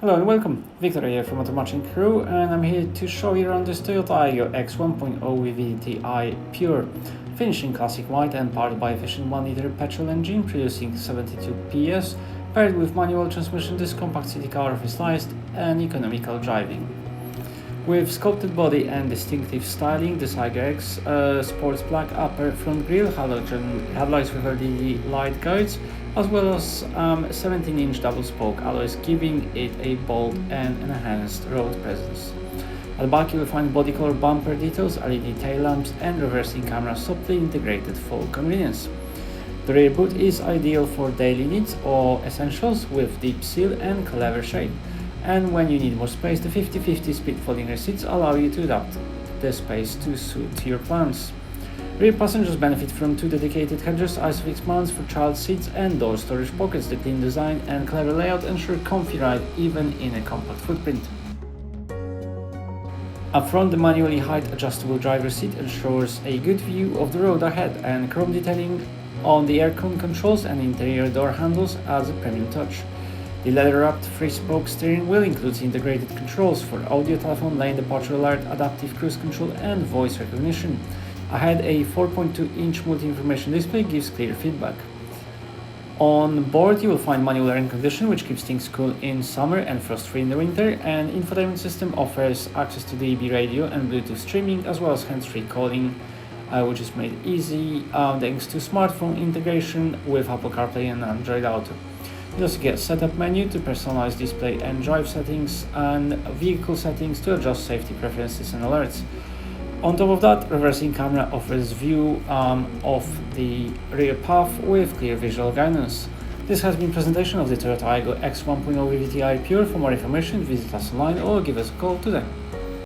Hello and welcome, Victor here from Automotive Crewe, and I'm here to show you around this Toyota Aygo X 1.0 VVT-i Pure, finishing classic white and powered by efficient 1-liter petrol engine producing 72 PS, paired with manual transmission. This compact city car offers light and economical driving. With sculpted body and distinctive styling, this Aygo X sports black upper front grille, halogen headlights with LED light guides, as well as 17-inch double-spoke alloys, giving it a bold and enhanced road presence. At the back you will find body color bumper details, LED tail lamps and reversing camera subtly integrated for convenience. The rear boot is ideal for daily needs or essentials with deep seal and clever shape. And when you need more space, the 50/50 split folding rear seats allow you to adapt the space to suit your plans. Rear passengers benefit from two dedicated headrests, isofix mounts for child seats and door storage pockets. The clean design and clever layout ensure comfy ride even in a compact footprint. Up front, the manually height adjustable driver's seat ensures a good view of the road ahead, and chrome detailing on the aircon controls and interior door handles adds a premium touch. The leather-wrapped 3-spoke steering wheel includes integrated controls for audio, telephone, lane departure alert, adaptive cruise control and voice recognition. Ahead, a 4.2-inch multi-information display gives clear feedback. On board you will find manual air conditioning, which keeps things cool in summer and frost-free in the winter, and infotainment system offers access to DAB radio and Bluetooth streaming, as well as hands-free calling, which is made easy thanks to smartphone integration with Apple CarPlay and Android Auto. You also get a setup menu to personalize display and drive settings, and vehicle settings to adjust safety preferences and alerts. On top of that, reversing camera offers view of the rear path with clear visual guidance. This has been a presentation of the Toyota Aygo X 1.0 VVT-i Pure. For more information, visit us online or give us a call today.